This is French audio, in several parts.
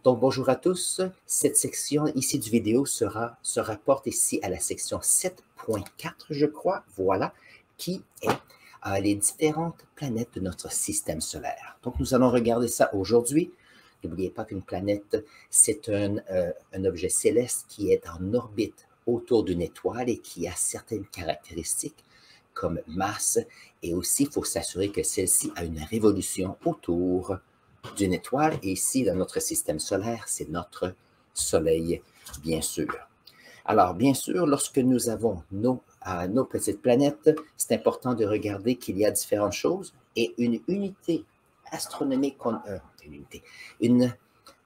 Donc, bonjour à tous. Cette section ici du vidéo se rapporte ici à la section 7.4, je crois, voilà, qui est les différentes planètes de notre système solaire. Donc, nous allons regarder ça aujourd'hui. N'oubliez pas qu'une planète, c'est un objet céleste qui est en orbite autour d'une étoile et qui a certaines caractéristiques comme masse, et aussi il faut s'assurer que celle-ci a une révolution autour d'une étoile, et ici, dans notre système solaire, c'est notre Soleil, bien sûr. Alors, bien sûr, lorsque nous avons nos petites planètes, c'est important de regarder qu'il y a différentes choses, et une unité astronomique,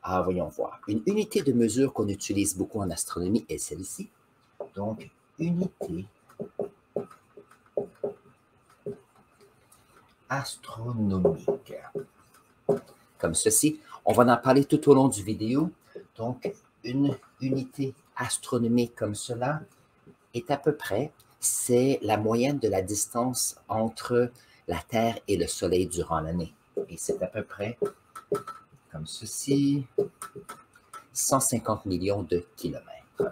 voyons voir, une unité de mesure qu'on utilise beaucoup en astronomie est celle-ci. Donc, unité astronomique. Comme ceci. On va en parler tout au long du vidéo. Donc, une unité astronomique comme cela est à peu près, c'est la moyenne de la distance entre la Terre et le Soleil durant l'année. Et c'est à peu près, comme ceci, 150 millions de kilomètres.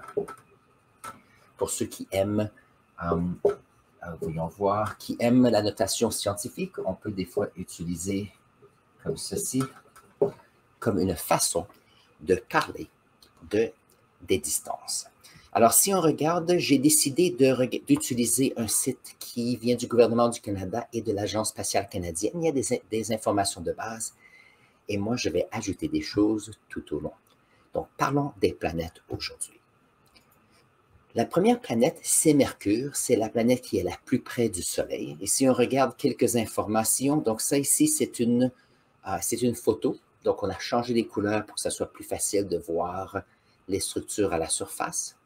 Pour ceux qui aiment, voyons voir, qui aiment la notation scientifique, on peut des fois utiliser comme ceci, comme une façon de parler des distances. Alors, si on regarde, j'ai décidé d'utiliser un site qui vient du gouvernement du Canada et de l'Agence spatiale canadienne. Il y a des informations de base et moi, je vais ajouter des choses tout au long. Donc, parlons des planètes aujourd'hui. La première planète, c'est Mercure. C'est la planète qui est la plus près du Soleil. Et si on regarde quelques informations, donc ça ici, c'est une photo. Donc, on a changé les couleurs pour que ça soit plus facile de voir les structures à la surface.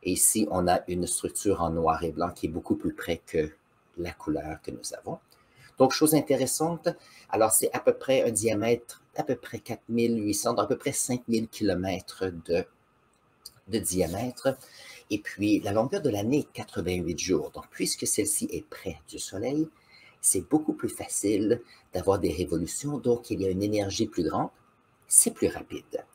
Et ici, on a une structure en noir et blanc qui est beaucoup plus près que la couleur que nous avons. Donc, chose intéressante, alors c'est à peu près un diamètre d'à peu près 4800, à peu près 5000 km de diamètre. Et puis, la longueur de l'année est 88 jours. Donc, puisque celle-ci est près du Soleil, c'est beaucoup plus facile d'avoir des révolutions. Donc, il y a une énergie plus grande, c'est plus rapide.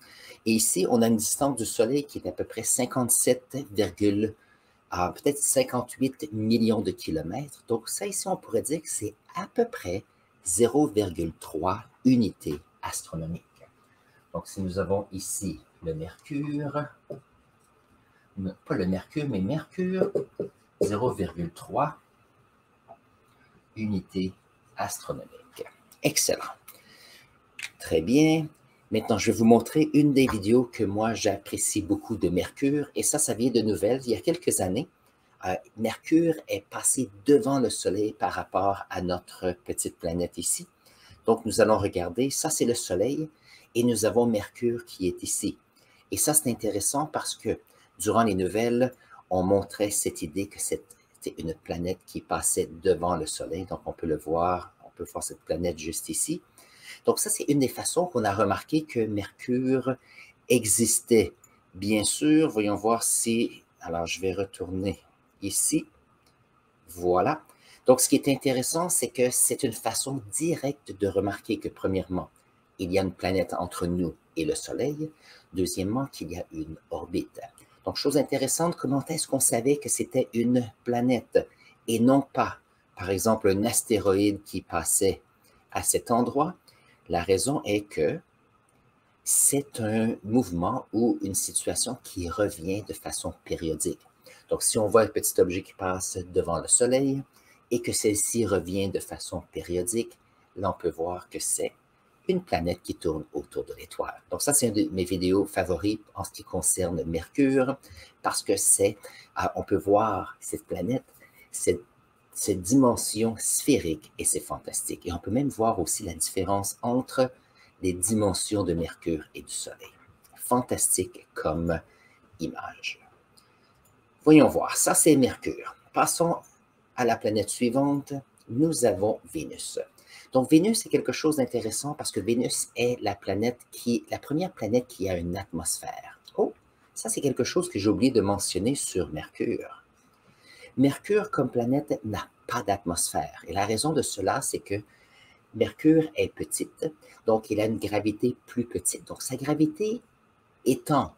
Et ici, on a une distance du Soleil qui est à peu près 57, peut-être 58 millions de kilomètres. Donc, ça ici, on pourrait dire que c'est à peu près 0,3 unités astronomiques. Donc, si nous avons ici le Mercure, pas le Mercure, mais Mercure, 0,3 unités astronomiques. Excellent. Très bien. Maintenant, je vais vous montrer une des vidéos que moi, j'apprécie beaucoup de Mercure. Et ça vient de nouvelles. Il y a quelques années, Mercure est passé devant le Soleil par rapport à notre petite planète ici. Donc, nous allons regarder. Ça, c'est le Soleil. Et nous avons Mercure qui est ici. Et ça, c'est intéressant parce que durant les nouvelles, on montrait cette idée que c'était une planète qui passait devant le Soleil. Donc, on peut le voir. On peut voir cette planète juste ici. Donc, ça, c'est une des façons qu'on a remarqué que Mercure existait. Bien sûr, voyons voir si... Alors, je vais retourner ici. Voilà. Donc, ce qui est intéressant, c'est que c'est une façon directe de remarquer que, premièrement, il y a une planète entre nous et le Soleil. Deuxièmement, qu'il y a une orbite. Donc, chose intéressante, comment est-ce qu'on savait que c'était une planète et non pas, par exemple, un astéroïde qui passait à cet endroit? La raison est que c'est un mouvement ou une situation qui revient de façon périodique. Donc, si on voit un petit objet qui passe devant le Soleil et que celle-ci revient de façon périodique, là, on peut voir que c'est une planète qui tourne autour de l'étoile. Donc, ça, c'est une de mes vidéos favorites en ce qui concerne Mercure, parce que on peut voir cette planète, cette dimension sphérique, et c'est fantastique. Et on peut même voir aussi la différence entre les dimensions de Mercure et du Soleil. Fantastique comme image. Voyons voir, ça c'est Mercure. Passons à la planète suivante, nous avons Vénus. Donc Vénus est quelque chose d'intéressant parce que Vénus est la première planète qui a une atmosphère. Oh, ça c'est quelque chose que j'ai oublié de mentionner sur Mercure. Mercure comme planète n'a pas d'atmosphère. Et la raison de cela, c'est que Mercure est petite, donc il a une gravité plus petite. Donc sa gravité étant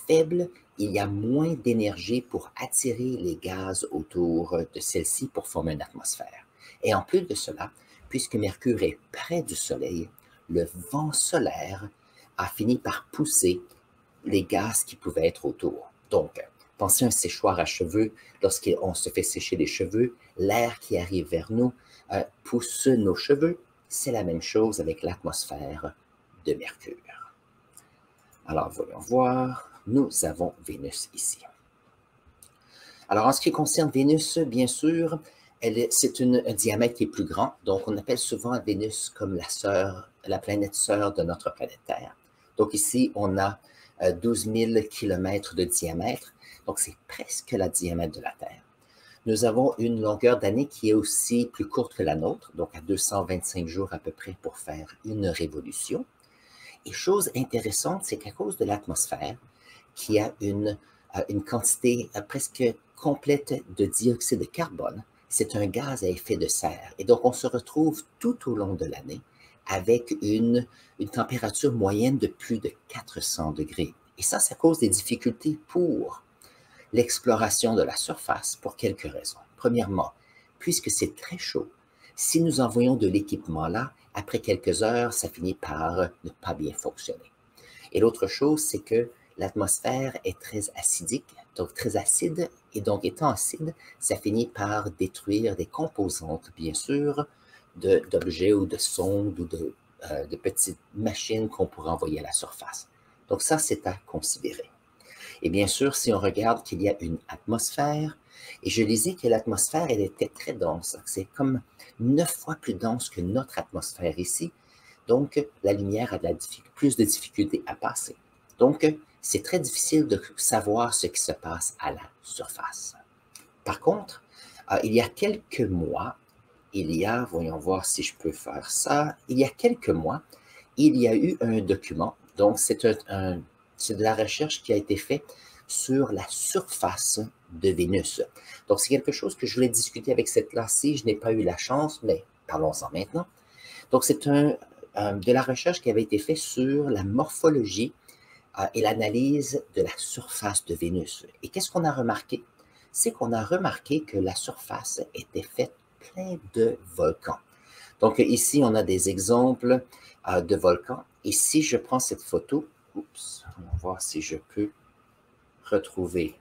faible, il y a moins d'énergie pour attirer les gaz autour de celle-ci pour former une atmosphère. Et en plus de cela, puisque Mercure est près du Soleil, le vent solaire a fini par pousser les gaz qui pouvaient être autour. Donc, pensez à un séchoir à cheveux. Lorsqu'on se fait sécher les cheveux, l'air qui arrive vers nous pousse nos cheveux. C'est la même chose avec l'atmosphère de Mercure. Alors, voyons voir. Nous avons Vénus ici. Alors, en ce qui concerne Vénus, bien sûr, c'est un diamètre qui est plus grand. Donc, on appelle souvent Vénus comme la planète sœur de notre planète Terre. Donc, ici, on a 12 000 km de diamètre. Donc, c'est presque la diamètre de la Terre. Nous avons une longueur d'année qui est aussi plus courte que la nôtre, donc à 225 jours à peu près pour faire une révolution. Et chose intéressante, c'est qu'à cause de l'atmosphère, qui a une quantité presque complète de dioxyde de carbone, c'est un gaz à effet de serre. Et donc, on se retrouve tout au long de l'année avec une température moyenne de plus de 400 degrés. Et ça cause des difficultés pour l'exploration de la surface pour quelques raisons. Premièrement, puisque c'est très chaud, si nous envoyons de l'équipement là, après quelques heures, ça finit par ne pas bien fonctionner. Et l'autre chose, c'est que l'atmosphère est très acidique, donc très acide, et donc étant acide, ça finit par détruire des composantes, bien sûr, d'objets ou de sondes ou de petites machines qu'on pourrait envoyer à la surface. Donc ça, c'est à considérer. Et bien sûr, si on regarde qu'il y a une atmosphère, et je disais que l'atmosphère, elle était très dense. C'est comme 9 fois plus dense que notre atmosphère ici. Donc, la lumière a plus de difficultés à passer. Donc, c'est très difficile de savoir ce qui se passe à la surface. Par contre, il y a quelques mois, voyons voir si je peux faire ça, il y a quelques mois, il y a eu un document, donc c'est de la recherche qui a été faite sur la surface de Vénus. Donc, c'est quelque chose que je voulais discuter avec cette classe-ci, je n'ai pas eu la chance, mais parlons-en maintenant. Donc, c'est de la recherche qui avait été faite sur la morphologie et l'analyse de la surface de Vénus. Et qu'est-ce qu'on a remarqué? C'est qu'on a remarqué que la surface était faite plein de volcans. Donc ici, on a des exemples de volcans. Et si je prends cette photo, on va voir si je peux retrouver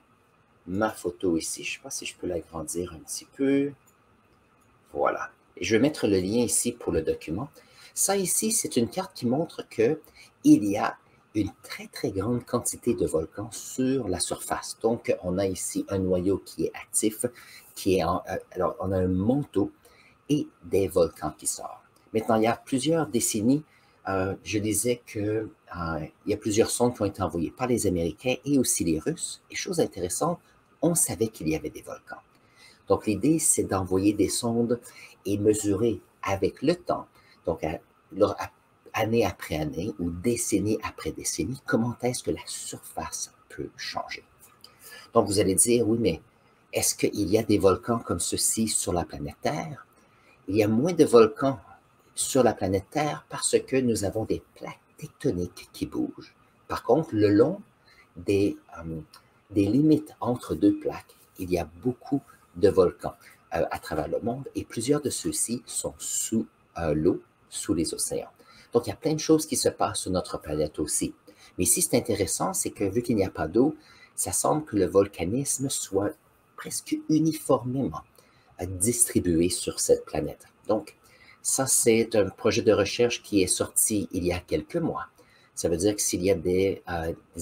ma photo ici. Je ne sais pas si je peux l'agrandir un petit peu. Voilà. Et je vais mettre le lien ici pour le document. Ça ici, c'est une carte qui montre qu'il y a une très, très grande quantité de volcans sur la surface. Donc, on a ici un noyau qui est actif, alors on a un manteau et des volcans qui sortent. Maintenant, il y a plusieurs décennies, je disais qu'il y a plusieurs sondes qui ont été envoyées par les Américains et aussi les Russes. Et chose intéressante, on savait qu'il y avait des volcans. Donc, l'idée, c'est d'envoyer des sondes et mesurer avec le temps, donc année après année ou décennie après décennie, comment est-ce que la surface peut changer. Donc, vous allez dire, oui, mais est-ce qu'il y a des volcans comme ceci sur la planète Terre? Il y a moins de volcans sur la planète Terre parce que nous avons des plaques tectoniques qui bougent. Par contre, le long des limites entre deux plaques, il y a beaucoup de volcans à travers le monde et plusieurs de ceux-ci sont sous l'eau, sous les océans. Donc, il y a plein de choses qui se passent sur notre planète aussi. Mais ici, c'est intéressant, c'est que vu qu'il n'y a pas d'eau, ça semble que le volcanisme soit presque uniformément distribué sur cette planète. Donc, ça, c'est un projet de recherche qui est sorti il y a quelques mois. Ça veut dire que s'il y a des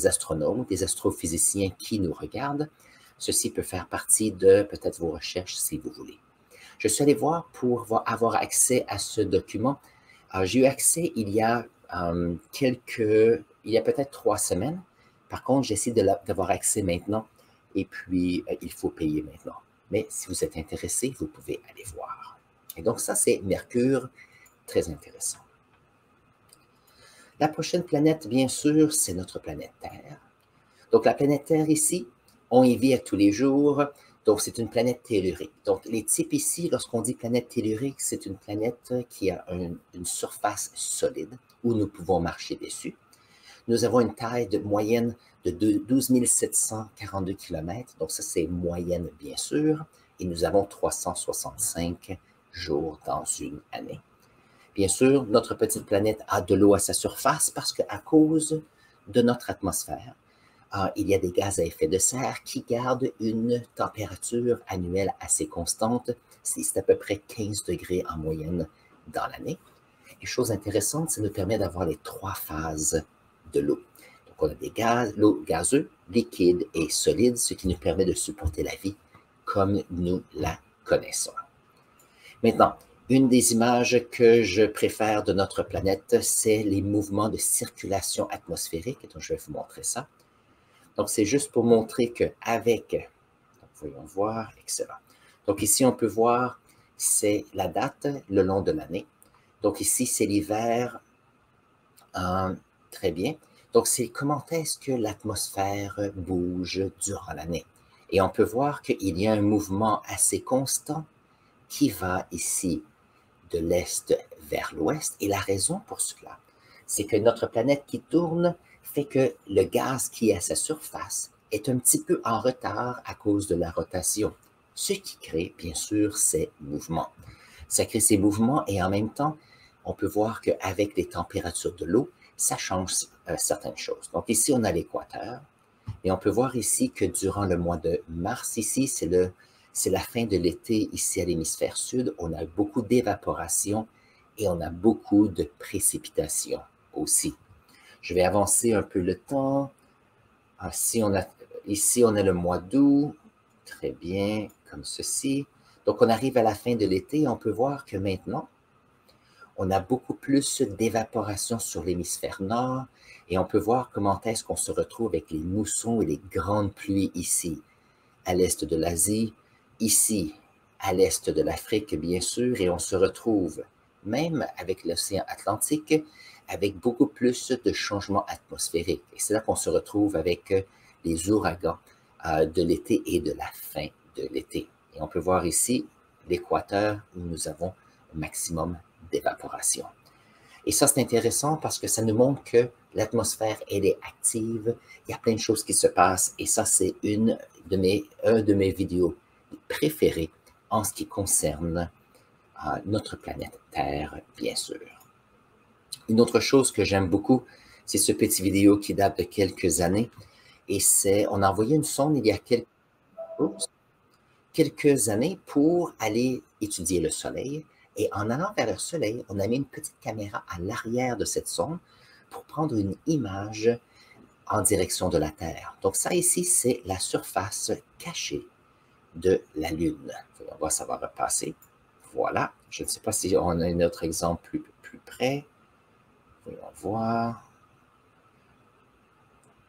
astronomes, des astrophysiciens qui nous regardent, ceci peut faire partie de peut-être vos recherches si vous voulez. Je suis allé voir pour avoir accès à ce document. J'ai eu accès il y a peut-être 3 semaines. Par contre, j'essaie d'avoir accès maintenant et puis il faut payer maintenant. Mais si vous êtes intéressé, vous pouvez aller voir. Et donc ça, c'est Mercure, très intéressant. La prochaine planète, bien sûr, c'est notre planète Terre. Donc la planète Terre ici, on y vit à tous les jours. Donc, c'est une planète tellurique. Donc, les types ici, lorsqu'on dit planète tellurique, c'est une planète qui a une surface solide où nous pouvons marcher dessus. Nous avons une taille moyenne de 12 742 km, donc ça c'est moyenne bien sûr, et nous avons 365 jours dans une année. Bien sûr, notre petite planète a de l'eau à sa surface parce qu'à cause de notre atmosphère, il y a des gaz à effet de serre qui gardent une température annuelle assez constante. C'est à peu près 15 degrés en moyenne dans l'année. Et chose intéressante, ça nous permet d'avoir les 3 phases de l'eau. Donc, on a des gaz, l'eau gazeux, liquide et solide, ce qui nous permet de supporter la vie comme nous la connaissons. Maintenant, une des images que je préfère de notre planète, c'est les mouvements de circulation atmosphérique. Donc, je vais vous montrer ça. Donc, c'est juste pour montrer qu'avec, voyons voir, excellent. Donc, ici, on peut voir, c'est la date le long de l'année. Donc, ici, c'est l'hiver. Très bien. Donc, c'est comment est-ce que l'atmosphère bouge durant l'année. Et on peut voir qu'il y a un mouvement assez constant qui va ici de l'est vers l'ouest. Et la raison pour cela, c'est que notre planète qui tourne fait que le gaz qui est à sa surface est un petit peu en retard à cause de la rotation, ce qui crée, bien sûr, ces mouvements. Ça crée ces mouvements et en même temps, on peut voir qu'avec les températures de l'eau, ça change certaines choses. Donc ici, on a l'équateur et on peut voir ici que durant le mois de mars, ici, c'est la fin de l'été ici à l'hémisphère sud. On a beaucoup d'évaporation et on a beaucoup de précipitations aussi. Je vais avancer un peu le temps. Ici, on a le mois d'août. Très bien, comme ceci. Donc, on arrive à la fin de l'été et on peut voir que maintenant, on a beaucoup plus d'évaporation sur l'hémisphère nord et on peut voir comment est-ce qu'on se retrouve avec les moussons et les grandes pluies ici, à l'est de l'Asie, ici, à l'est de l'Afrique, bien sûr, et on se retrouve, même avec l'océan Atlantique, avec beaucoup plus de changements atmosphériques. Et c'est là qu'on se retrouve avec les ouragans de l'été et de la fin de l'été. Et on peut voir ici l'équateur où nous avons un maximum d'évaporation. Et ça, c'est intéressant parce que ça nous montre que l'atmosphère, elle est active, il y a plein de choses qui se passent, et ça, c'est un de mes vidéos préférées en ce qui concerne notre planète Terre, bien sûr. Une autre chose que j'aime beaucoup, c'est ce petit vidéo qui date de quelques années, et on a envoyé une sonde il y a quelques années pour aller étudier le Soleil. Et en allant vers le Soleil, on a mis une petite caméra à l'arrière de cette sonde pour prendre une image en direction de la Terre. Donc ça ici, c'est la surface cachée de la Lune. On va, ça va repasser. Voilà. Je ne sais pas si on a un autre exemple plus près. Voyons voir.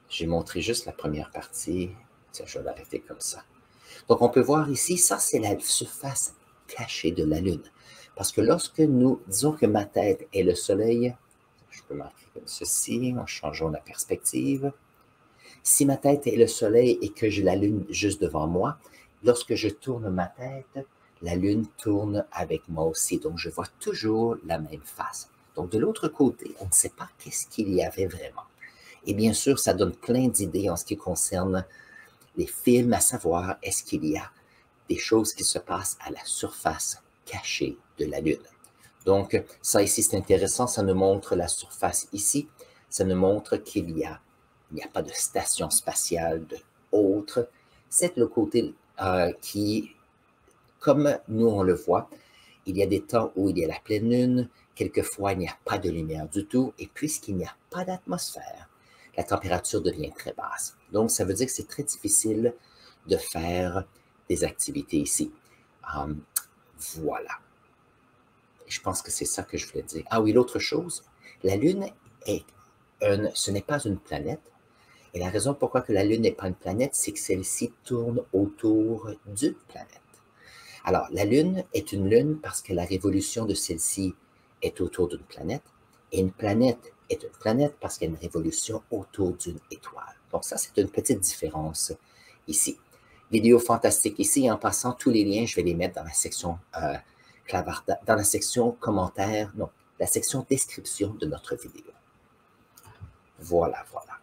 J'ai montré juste la première partie. Tiens, je vais l'arrêter comme ça. Donc, on peut voir ici, ça, c'est la surface cachée de la Lune. Parce que lorsque nous disons que ma tête est le Soleil, je peux marquer comme ceci, en changeant la perspective. Si ma tête est le Soleil et que j'ai la Lune juste devant moi, lorsque je tourne ma tête, la Lune tourne avec moi aussi. Donc, je vois toujours la même face. Donc, de l'autre côté, on ne sait pas qu'est-ce qu'il y avait vraiment. Et bien sûr, ça donne plein d'idées en ce qui concerne les films, à savoir, est-ce qu'il y a des choses qui se passent à la surface cachée de la Lune. Donc, ça ici, c'est intéressant, ça nous montre la surface ici, ça nous montre qu'il n'y a pas de station spatiale de autre. C'est le côté qui, comme nous on le voit, il y a des temps où il y a la pleine lune, quelquefois il n'y a pas de lumière du tout, et puisqu'il n'y a pas d'atmosphère, la température devient très basse. Donc, ça veut dire que c'est très difficile de faire des activités ici. Voilà. Je pense que c'est ça que je voulais dire. Ah oui, l'autre chose, la Lune ce n'est pas une planète. Et la raison pourquoi que la Lune n'est pas une planète, c'est que celle-ci tourne autour d'une planète. Alors, la Lune est une Lune parce que la révolution de celle-ci est autour d'une planète. Et une planète est une planète parce qu'il y a une révolution autour d'une étoile. Donc ça, c'est une petite différence ici. Vidéo fantastique ici. En passant, tous les liens, je vais les mettre dans la section dans la section commentaires, non, la section description de notre vidéo. Voilà, voilà.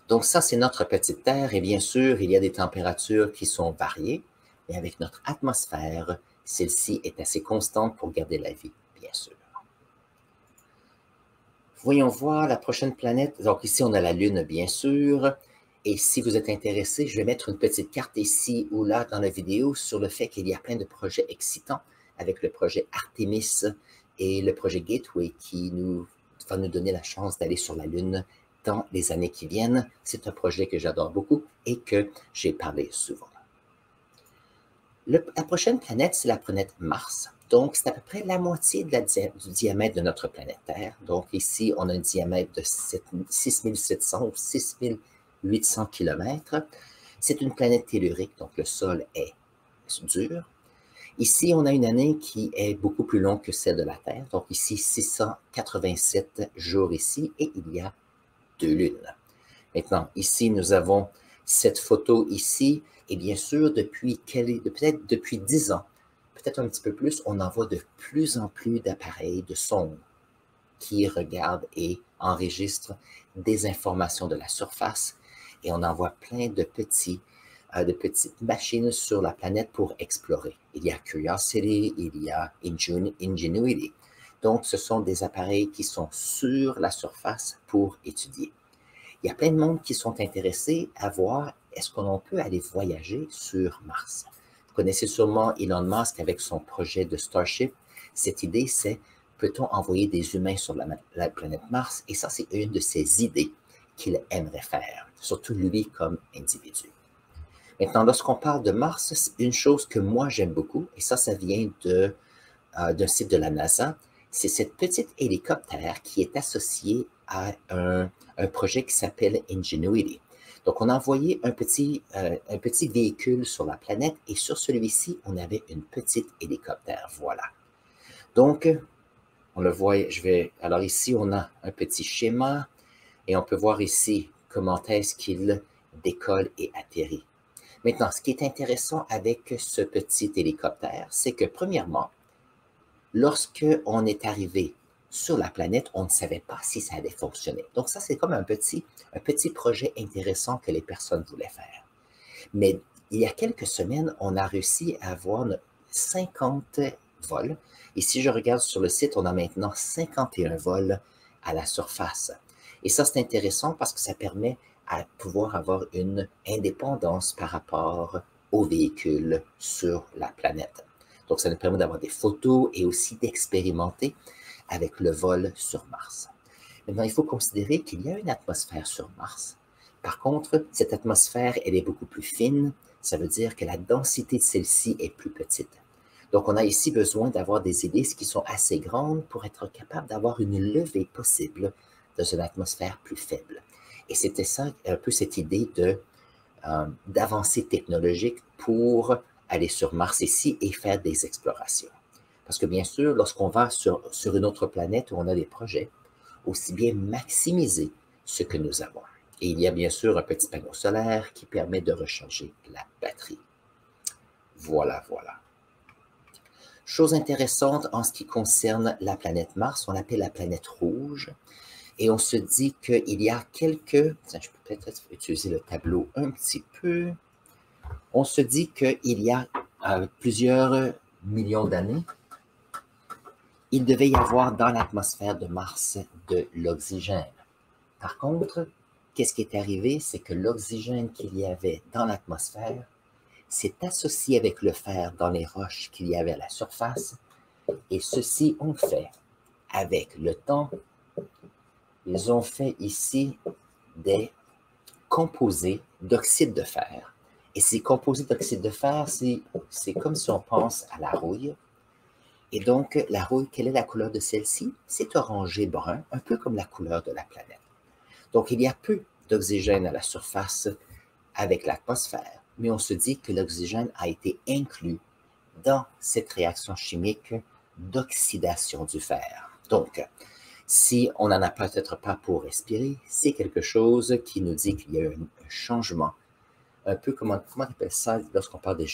Donc ça, c'est notre petite Terre. Et bien sûr, il y a des températures qui sont variées. Mais avec notre atmosphère, celle-ci est assez constante pour garder la vie, bien sûr. Voyons voir la prochaine planète. Donc ici, on a la Lune, bien sûr. Et si vous êtes intéressé, je vais mettre une petite carte ici ou là dans la vidéo sur le fait qu'il y a plein de projets excitants avec le projet Artemis et le projet Gateway qui va nous donner la chance d'aller sur la Lune dans les années qui viennent. C'est un projet que j'adore beaucoup et que j'ai parlé souvent. La prochaine planète, c'est la planète Mars. Donc, c'est à peu près la moitié du diamètre de notre planète Terre. Donc, ici, on a un diamètre de 6700 ou 6800 km. C'est une planète tellurique, donc le sol est dur. Ici, on a une année qui est beaucoup plus longue que celle de la Terre. Donc, ici, 687 jours ici et il y a 2 lunes. Maintenant, ici, nous avons cette photo ici. Et bien sûr, peut-être depuis 10 ans, peut-être un petit peu plus, on en voit de plus en plus d'appareils, de sondes qui regardent et enregistrent des informations de la surface. Et on envoie plein de petites machines sur la planète pour explorer. Il y a Curiosity, il y a Ingenuity. Donc, ce sont des appareils qui sont sur la surface pour étudier. Il y a plein de monde qui sont intéressés à voir est-ce qu'on peut aller voyager sur Mars. Vous connaissez sûrement Elon Musk avec son projet de Starship. Cette idée, c'est peut-on envoyer des humains sur la planète Mars? Et ça, c'est une de ses idées qu'il aimerait faire, surtout lui comme individu. Maintenant, lorsqu'on parle de Mars, c'est une chose que moi j'aime beaucoup, et ça vient d'un site de la NASA. C'est cette petite hélicoptère qui est associée à un projet qui s'appelle Ingenuity. Donc, on a envoyé un petit véhicule sur la planète et sur celui-ci, on avait une petite hélicoptère. Voilà. Donc, on le voit, alors ici, on a un petit schéma et on peut voir ici comment est-ce qu'il décolle et atterrit. Maintenant, ce qui est intéressant avec ce petit hélicoptère, c'est que premièrement, lorsqu'on est arrivé sur la planète, on ne savait pas si ça allait fonctionner. Donc ça, c'est comme un petit projet intéressant que les personnes voulaient faire. Mais il y a quelques semaines, on a réussi à avoir 50 vols. Et si je regarde sur le site, on a maintenant 51 vols à la surface. Et ça, c'est intéressant parce que ça permet à pouvoir avoir une indépendance par rapport aux véhicules sur la planète. Donc, ça nous permet d'avoir des photos et aussi d'expérimenter avec le vol sur Mars. Maintenant, il faut considérer qu'il y a une atmosphère sur Mars. Par contre, cette atmosphère, elle est beaucoup plus fine. Ça veut dire que la densité de celle-ci est plus petite. Donc, on a ici besoin d'avoir des hélices qui sont assez grandes pour être capable d'avoir une levée possible dans une atmosphère plus faible. Et c'était ça, un peu cette idée d'avancée technologique pour aller sur Mars ici et faire des explorations. Parce que bien sûr, lorsqu'on va sur une autre planète où on a des projets, aussi bien maximiser ce que nous avons. Et il y a bien sûr un petit panneau solaire qui permet de recharger la batterie. Voilà, voilà. Chose intéressante en ce qui concerne la planète Mars, on l'appelle la planète rouge. Et on se dit qu'il y a je peux peut-être utiliser le tableau un petit peu. On se dit qu'il y a plusieurs millions d'années, il devait y avoir dans l'atmosphère de Mars de l'oxygène. Par contre, qu'est-ce qui est arrivé? C'est que l'oxygène qu'il y avait dans l'atmosphère s'est associé avec le fer dans les roches qu'il y avait à la surface. Et ceux-ci ont fait, avec le temps, ils ont fait ici des composés d'oxyde de fer. Et ces composés d'oxyde de fer, c'est comme si on pense à la rouille. Et donc, la rouille, quelle est la couleur de celle-ci? C'est orangé-brun, un peu comme la couleur de la planète. Donc, il y a peu d'oxygène à la surface avec l'atmosphère, mais on se dit que l'oxygène a été inclus dans cette réaction chimique d'oxydation du fer. Donc, si on n'en a peut-être pas pour respirer, c'est quelque chose qui nous dit qu'il y a un changement un peu, comment on appelle ça lorsqu'on parle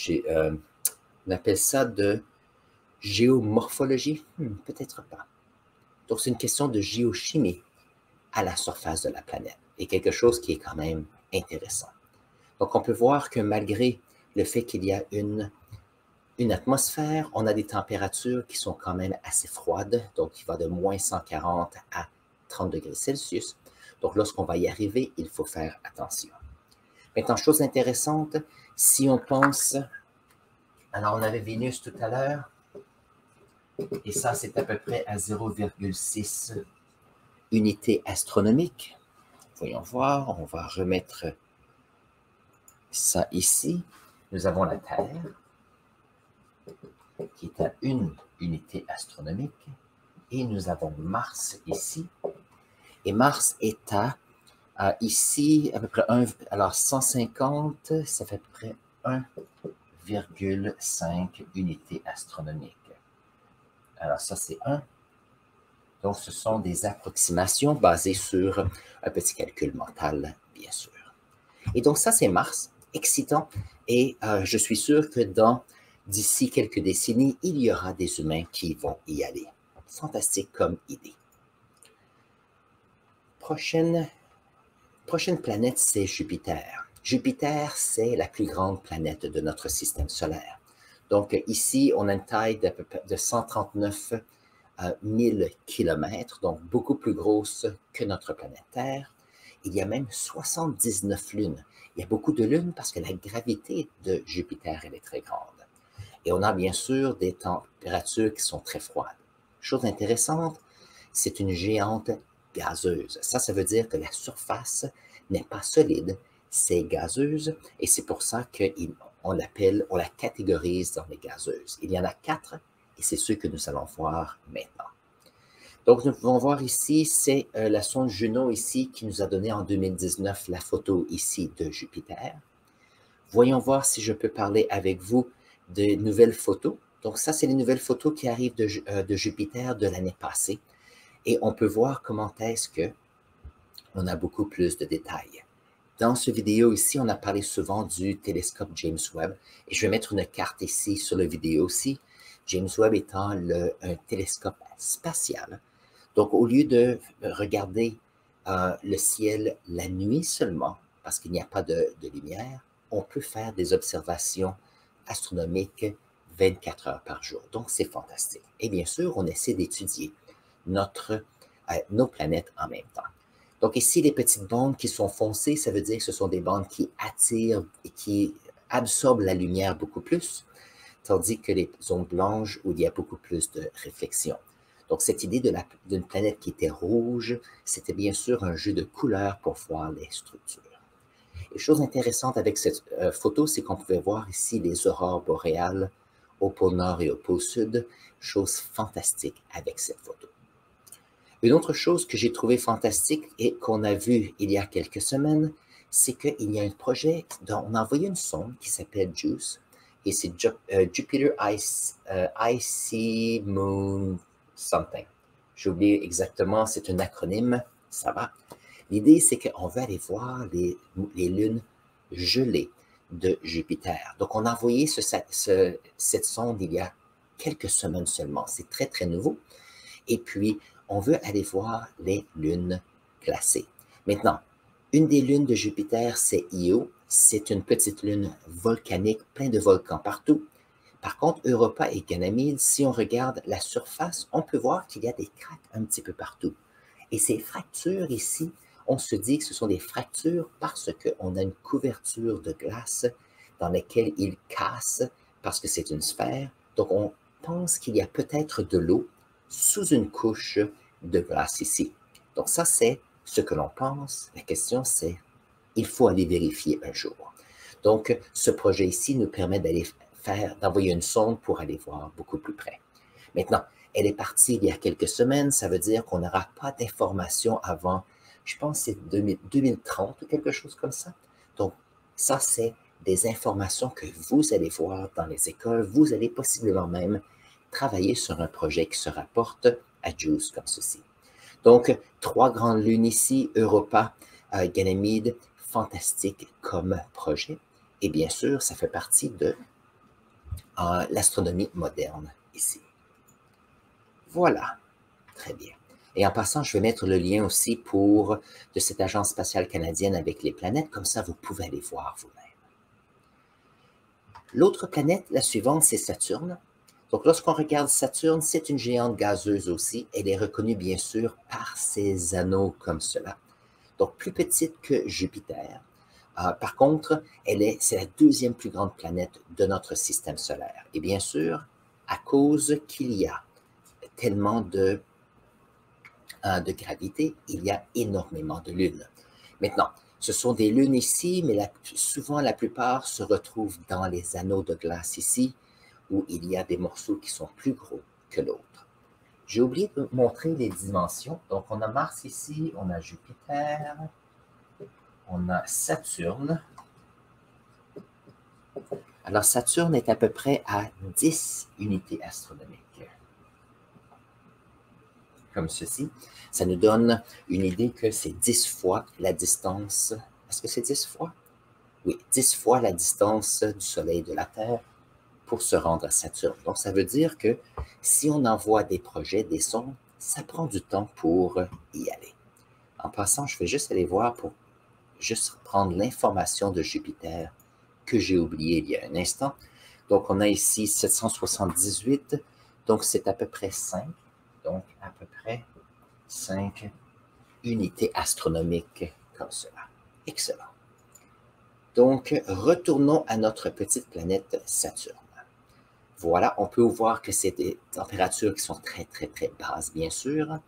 on appelle ça de géomorphologie? Peut-être pas. Donc, c'est une question de géochimie à la surface de la planète et quelque chose qui est quand même intéressant. Donc, on peut voir que malgré le fait qu'il y a une atmosphère, on a des températures qui sont quand même assez froides, donc il va de moins 140 à 30 degrés Celsius. Donc, lorsqu'on va y arriver, il faut faire attention. Maintenant, chose intéressante, si on pense, alors on avait Vénus tout à l'heure, et ça, c'est à peu près à 0,6 unités astronomiques. Voyons voir, on va remettre ça ici. Nous avons la Terre, qui est à 1 unité astronomique, et nous avons Mars ici. Et Mars est ici à peu près 150, ça fait à peu près 1,5 unités astronomiques. Alors ça, c'est 1. Donc, ce sont des approximations basées sur un petit calcul mental, bien sûr. Et donc, ça, c'est Mars, excitant. Et je suis sûr que d'ici quelques décennies, il y aura des humains qui vont y aller. Fantastique comme idée. Prochaine planète, c'est Jupiter. Jupiter, c'est la plus grande planète de notre système solaire. Donc, ici, on a une taille de 139 000 km, donc beaucoup plus grosse que notre planète Terre. Il y a même 79 lunes. Il y a beaucoup de lunes parce que la gravité de Jupiter, elle est très grande. Et on a bien sûr des températures qui sont très froides. Chose intéressante, c'est une géante gazeuse. Ça veut dire que la surface n'est pas solide, c'est gazeuse, et c'est pour ça qu'on la catégorise dans les gazeuses. Il y en a 4, et c'est ceux que nous allons voir maintenant. Donc, nous pouvons voir ici, c'est la sonde Juno ici qui nous a donné en 2019 la photo ici de Jupiter. Voyons voir si je peux parler avec vous de nouvelles photos. Donc, ça, c'est les nouvelles photos qui arrivent de Jupiter de l'année passée. Et on peut voir comment est-ce qu'on a beaucoup plus de détails. Dans cette vidéo ici, on a parlé souvent du télescope James Webb. Et je vais mettre une carte ici sur la vidéo aussi. James Webb étant un télescope spatial. Donc, au lieu de regarder le ciel la nuit seulement, parce qu'il n'y a pas de lumière, on peut faire des observations astronomiques 24 heures par jour. Donc, c'est fantastique. Et bien sûr, on essaie d'étudier nos planètes en même temps. Donc ici, les petites bandes qui sont foncées, ça veut dire que ce sont des bandes qui attirent et qui absorbent la lumière beaucoup plus, tandis que les zones blanches où il y a beaucoup plus de réflexion. Donc cette idée d'une planète qui était rouge, c'était bien sûr un jeu de couleurs pour voir les structures. Et chose intéressante avec cette photo, c'est qu'on pouvait voir ici les aurores boréales au pôle Nord et au pôle Sud, chose fantastique avec cette photo. Une autre chose que j'ai trouvé fantastique et qu'on a vu il y a quelques semaines, c'est qu'il y a un projet dont on a envoyé une sonde qui s'appelle JUICE, et c'est Jupiter Icy Moon Something. J'ai oublié exactement, c'est un acronyme, ça va. L'idée, c'est qu'on veut aller voir les lunes gelées de Jupiter. Donc, on a envoyé cette sonde il y a quelques semaines seulement. C'est très, très nouveau. Et puis, on veut aller voir les lunes glacées. Maintenant, une des lunes de Jupiter, c'est Io. C'est une petite lune volcanique, plein de volcans partout. Par contre, Europa et Ganymède, si on regarde la surface, on peut voir qu'il y a des craques un petit peu partout. Et ces fractures ici, on se dit que ce sont des fractures parce qu'on a une couverture de glace dans laquelle il casse parce que c'est une sphère. Donc, on pense qu'il y a peut-être de l'eau sous une couche de glace ici. Donc, ça, c'est ce que l'on pense. La question, c'est, il faut aller vérifier un jour. Donc, ce projet ici nous permet d'envoyer une sonde pour aller voir beaucoup plus près. Maintenant, elle est partie il y a quelques semaines, ça veut dire qu'on n'aura pas d'informations avant, je pense que c'est 2030 ou quelque chose comme ça. Donc, ça, c'est des informations que vous allez voir dans les écoles. Vous allez possiblement même travailler sur un projet qui se rapporte à JUICE comme ceci. Donc, 3 grandes lunes ici, Europa, Ganymède, fantastique comme projet. Et bien sûr, ça fait partie de l'astronomie moderne ici. Voilà, très bien. Et en passant, je vais mettre le lien aussi de cette agence spatiale canadienne avec les planètes, comme ça vous pouvez aller voir vous-même. L'autre planète, la suivante, c'est Saturne. Donc lorsqu'on regarde Saturne, c'est une géante gazeuse aussi. Elle est reconnue bien sûr par ses anneaux comme cela. Donc plus petite que Jupiter. Par contre, c'est la deuxième plus grande planète de notre système solaire. Et bien sûr, à cause qu'il y a tellement de gravité, il y a énormément de lunes. Maintenant, ce sont des lunes ici, mais souvent la plupart se retrouvent dans les anneaux de glace ici, où il y a des morceaux qui sont plus gros que l'autre. J'ai oublié de montrer les dimensions. Donc, on a Mars ici, on a Jupiter, on a Saturne. Alors, Saturne est à peu près à 10 unités astronomiques. Comme ceci. Ça nous donne une idée que c'est 10 fois la distance. Est-ce que c'est 10 fois? Oui, 10 fois la distance du Soleil et de la Terre pour se rendre à Saturne. Donc, ça veut dire que si on envoie des projets, des sondes, ça prend du temps pour y aller. En passant, je vais juste aller voir pour juste prendre l'information de Jupiter que j'ai oublié il y a un instant. Donc, on a ici 778, donc c'est à peu près 5. Donc, à peu près 5 unités astronomiques comme cela. Excellent. Donc, retournons à notre petite planète Saturne. Voilà, on peut voir que c'est des températures qui sont très, très, très basses, bien sûr,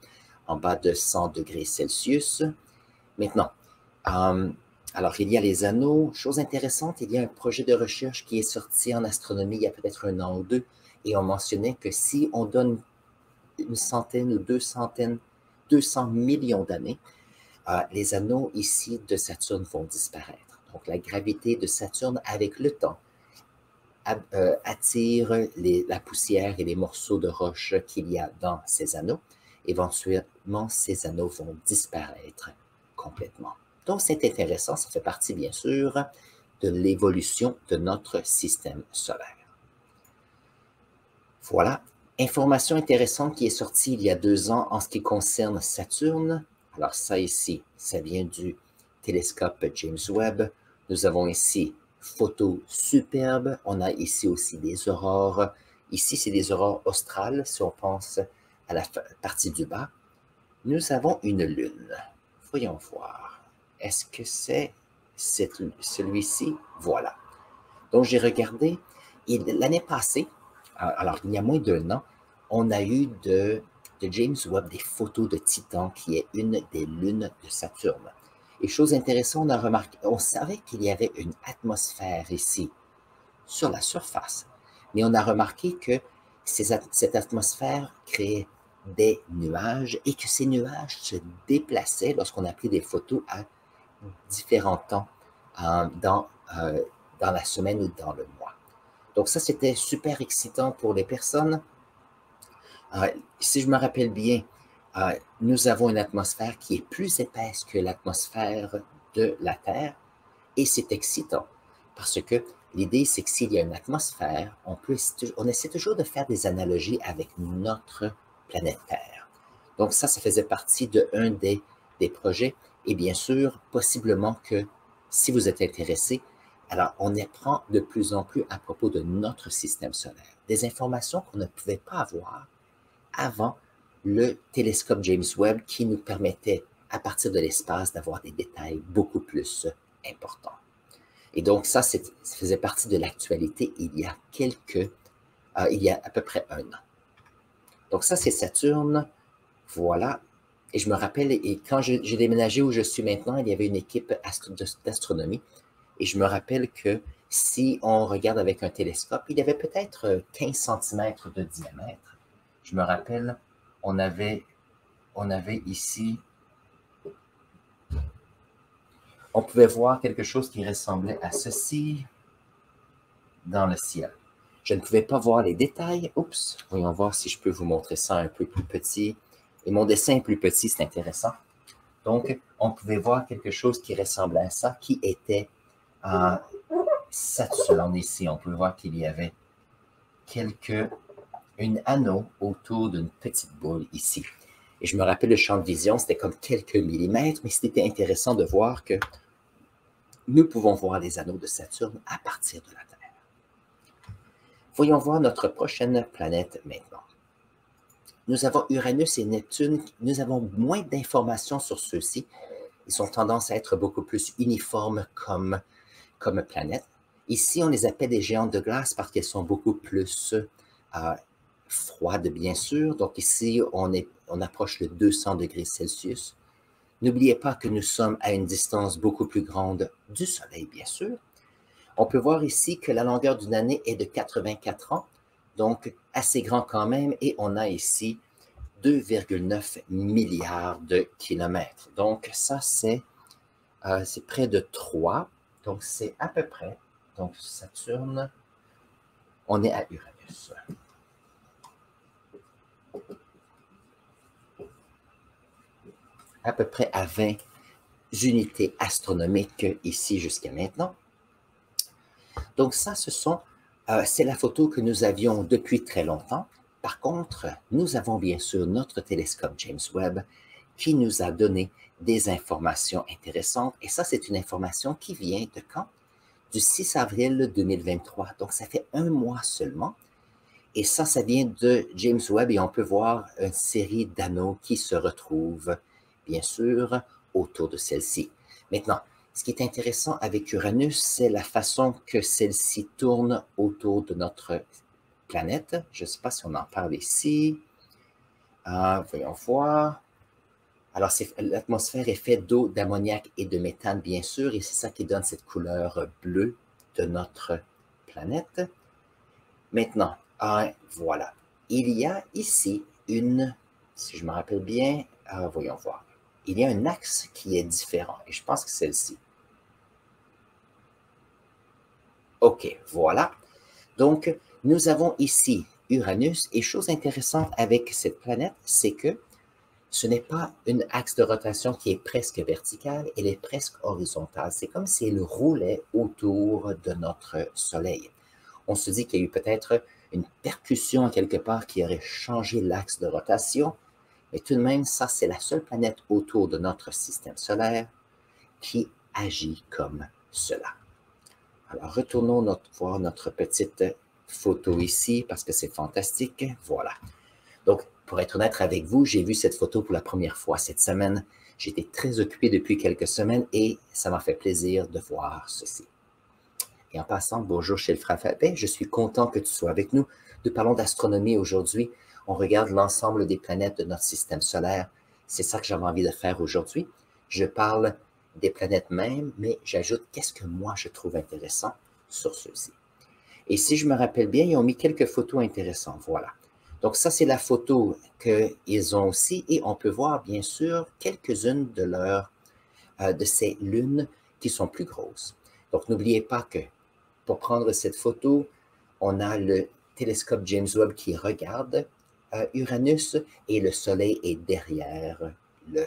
en bas de 100 degrés Celsius. Maintenant, alors il y a les anneaux. Chose intéressante, il y a un projet de recherche qui est sorti en astronomie il y a peut-être 1 an ou 2, et on mentionnait que si on donne une centaine ou 200 millions d'années, les anneaux ici de Saturne vont disparaître. Donc la gravité de Saturne, avec le temps, attire la poussière et les morceaux de roche qu'il y a dans ces anneaux. Éventuellement, ces anneaux vont disparaître complètement. Donc, c'est intéressant, ça fait partie, bien sûr, de l'évolution de notre système solaire. Voilà, information intéressante qui est sortie il y a 2 ans en ce qui concerne Saturne. Alors ça ici, ça vient du télescope James Webb. Nous avons ici photos superbes. On a ici aussi des aurores. Ici, c'est des aurores australes, si on pense à la partie du bas. Nous avons une lune. Voyons voir. Est-ce que c'est celui-ci? Voilà. Donc, j'ai regardé. L'année passée, alors il y a moins d'1 an, on a eu de James Webb des photos de Titan, qui est une des lunes de Saturne. Et chose intéressante, on savait qu'il y avait une atmosphère ici, sur la surface. Mais on a remarqué que cette atmosphère créait des nuages et que ces nuages se déplaçaient lorsqu'on a pris des photos à différents temps dans la semaine ou dans le mois. Donc ça, c'était super excitant pour les personnes. Si je me rappelle bien, nous avons une atmosphère qui est plus épaisse que l'atmosphère de la Terre, et c'est excitant parce que l'idée, c'est que s'il y a une atmosphère, on essaie toujours de faire des analogies avec notre planète Terre. Donc ça faisait partie d'un des projets, et bien sûr, possiblement que si vous êtes intéressé, alors on apprend de plus en plus à propos de notre système solaire, des informations qu'on ne pouvait pas avoir avant le télescope James Webb qui nous permettait, à partir de l'espace, d'avoir des détails beaucoup plus importants. Et donc ça faisait partie de l'actualité il y a à peu près 1 an. Donc ça, c'est Saturne, voilà. Et je me rappelle, et quand j'ai déménagé où je suis maintenant, il y avait une équipe d'astronomie, et je me rappelle que si on regarde avec un télescope, il y avait peut-être 15 cm de diamètre. Je me rappelle, on avait ici, on pouvait voir quelque chose qui ressemblait à ceci dans le ciel. Je ne pouvais pas voir les détails. Oups, voyons voir si je peux vous montrer ça un peu plus petit. Et mon dessin est plus petit, c'est intéressant. Donc, on pouvait voir quelque chose qui ressemblait à ça, qui était Saturne ici. On peut voir qu'il y avait un anneau autour d'une petite boule ici. Et je me rappelle le champ de vision, c'était comme quelques millimètres, mais c'était intéressant de voir que nous pouvons voir les anneaux de Saturne à partir de la Terre. Voyons voir notre prochaine planète maintenant. Nous avons Uranus et Neptune. Nous avons moins d'informations sur ceux-ci. Ils ont tendance à être beaucoup plus uniformes comme planètes. Ici, on les appelle des géantes de glace parce qu'elles sont beaucoup plus froides, bien sûr. Donc ici, on approche le 200 degrés Celsius. N'oubliez pas que nous sommes à une distance beaucoup plus grande du Soleil, bien sûr. On peut voir ici que la longueur d'une année est de 84 ans, donc assez grand quand même, et on a ici 2,9 milliards de kilomètres. Donc ça, c'est près de 3, donc c'est à peu près, donc Saturne, on est à Uranus. À peu près à 20 unités astronomiques ici jusqu'à maintenant. Donc ça, c'est la photo que nous avions depuis très longtemps. Par contre, nous avons bien sûr notre télescope James Webb qui nous a donné des informations intéressantes. Et ça, c'est une information qui vient de quand? Du 6 avril 2023. Donc, ça fait un mois seulement. Et ça vient de James Webb et on peut voir une série d'anneaux qui se retrouvent, bien sûr, autour de celle-ci. Maintenant, ce qui est intéressant avec Uranus, c'est la façon que celle-ci tourne autour de notre planète. Je ne sais pas si on en parle ici. Voyons voir. Alors, l'atmosphère est faite d'eau, d'ammoniac et de méthane, bien sûr, et c'est ça qui donne cette couleur bleue de notre planète. Maintenant, voilà. Il y a ici si je me rappelle bien, voyons voir. Il y a un axe qui est différent, et je pense que c'est celle-ci. OK, voilà. Donc, nous avons ici Uranus, et chose intéressante avec cette planète, c'est que ce n'est pas une axe de rotation qui est presque verticale, elle est presque horizontale. C'est comme si elle roulait autour de notre Soleil. On se dit qu'il y a eu peut-être une percussion quelque part qui aurait changé l'axe de rotation, mais tout de même, ça, c'est la seule planète autour de notre système solaire qui agit comme cela. Alors, retournons voir notre petite photo ici, parce que c'est fantastique. Voilà. Donc, pour être honnête avec vous, j'ai vu cette photo pour la première fois cette semaine. J'étais très occupé depuis quelques semaines et ça m'a fait plaisir de voir ceci. Et en passant, bonjour chez le frère Fabien, je suis content que tu sois avec nous. Nous parlons d'astronomie aujourd'hui. On regarde l'ensemble des planètes de notre système solaire. C'est ça que j'avais envie de faire aujourd'hui. Je parle des planètes mêmes, mais j'ajoute qu'est-ce que moi je trouve intéressant sur ceux-ci. Et si je me rappelle bien, ils ont mis quelques photos intéressantes. Voilà. Donc ça, c'est la photo qu'ils ont aussi. Et on peut voir, bien sûr, quelques-unes de ces lunes qui sont plus grosses. Donc, n'oubliez pas que pour prendre cette photo, on a le télescope James Webb qui regarde Uranus et le Soleil est derrière le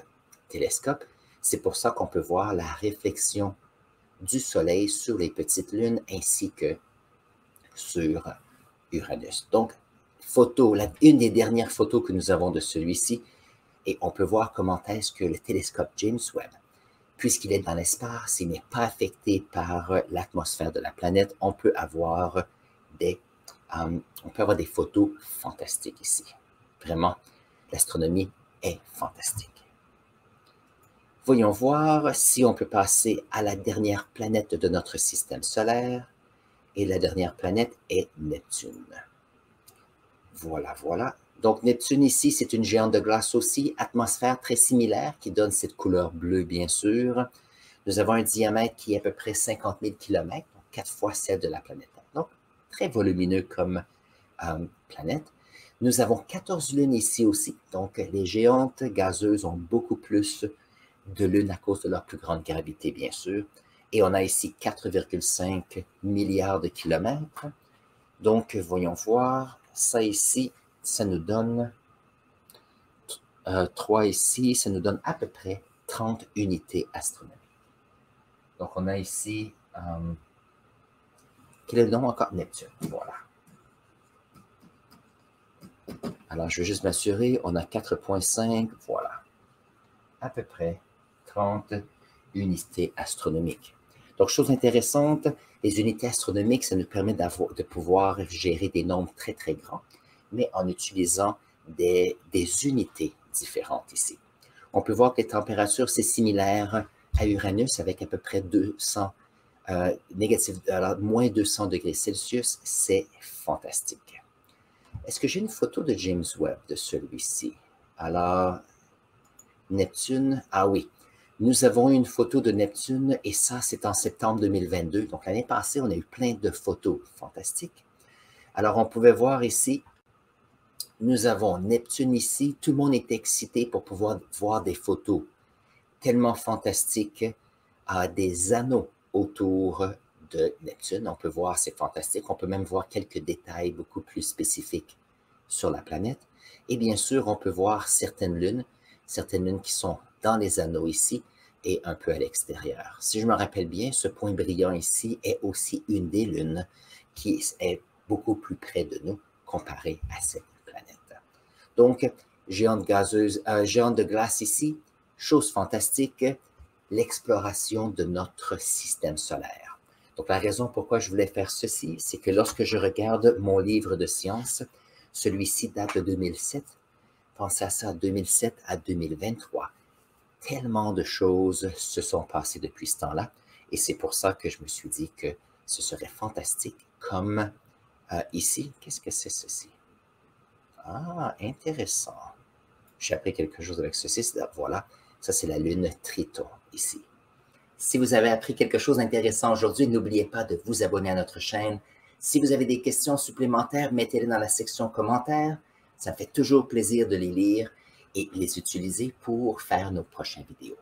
télescope. C'est pour ça qu'on peut voir la réflexion du Soleil sur les petites lunes ainsi que sur Uranus. Donc, une des dernières photos que nous avons de celui-ci, et on peut voir comment est-ce que le télescope James Webb, puisqu'il est dans l'espace, il n'est pas affecté par l'atmosphère de la planète, on peut avoir des photos fantastiques ici. Vraiment, l'astronomie est fantastique. Voyons voir si on peut passer à la dernière planète de notre système solaire. Et la dernière planète est Neptune. Voilà, voilà. Donc, Neptune ici, c'est une géante de glace aussi, atmosphère très similaire qui donne cette couleur bleue, bien sûr. Nous avons un diamètre qui est à peu près 50 000 km, donc 4 fois celle de la planète. Donc, très volumineux comme planète. Nous avons 14 lunes ici aussi. Donc, les géantes gazeuses ont beaucoup plus de lunes à cause de leur plus grande gravité, bien sûr. Et on a ici 4,5 milliards de kilomètres. Donc, voyons voir. Ça ici, ça nous donne 3 ici, ça nous donne à peu près 30 unités astronomiques. Donc, on a ici Quel est le nom encore? Neptune. Voilà. Alors, je vais juste m'assurer, on a 4,5, voilà. À peu près 30 unités astronomiques. Donc, chose intéressante, les unités astronomiques, ça nous permet de pouvoir gérer des nombres très, très grands, mais en utilisant des unités différentes ici. On peut voir que les températures, c'est similaire à Uranus avec à peu près 200, alors moins 200 degrés Celsius, c'est fantastique. Est-ce que j'ai une photo de James Webb de celui-ci? Alors, Neptune, ah oui, nous avons une photo de Neptune et ça, c'est en septembre 2022. Donc, l'année passée, on a eu plein de photos fantastiques. Alors, on pouvait voir ici, nous avons Neptune ici. Tout le monde est excité pour pouvoir voir des photos tellement fantastiques à des anneaux autour de Neptune. On peut voir, c'est fantastique. On peut même voir quelques détails beaucoup plus spécifiques sur la planète. Et bien sûr, on peut voir certaines lunes qui sont dans les anneaux ici et un peu à l'extérieur. Si je me rappelle bien, ce point brillant ici est aussi une des lunes qui est beaucoup plus près de nous comparé à cette planète. Donc, géante de glace ici, chose fantastique, l'exploration de notre système solaire. Donc, la raison pourquoi je voulais faire ceci, c'est que lorsque je regarde mon livre de sciences, celui-ci date de 2007, pensez à ça, 2007 à 2023. Tellement de choses se sont passées depuis ce temps-là, et c'est pour ça que je me suis dit que ce serait fantastique, comme ici. Qu'est-ce que c'est ceci? Ah, intéressant. J'ai appris quelque chose avec ceci. Voilà, ça c'est la lune Triton ici. Si vous avez appris quelque chose d'intéressant aujourd'hui, n'oubliez pas de vous abonner à notre chaîne. Si vous avez des questions supplémentaires, mettez-les dans la section commentaires. Ça me fait toujours plaisir de les lire et les utiliser pour faire nos prochaines vidéos.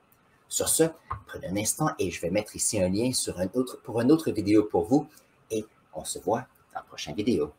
Sur ce, prenez un instant et je vais mettre ici un lien pour une autre vidéo pour vous et on se voit dans la prochaine vidéo.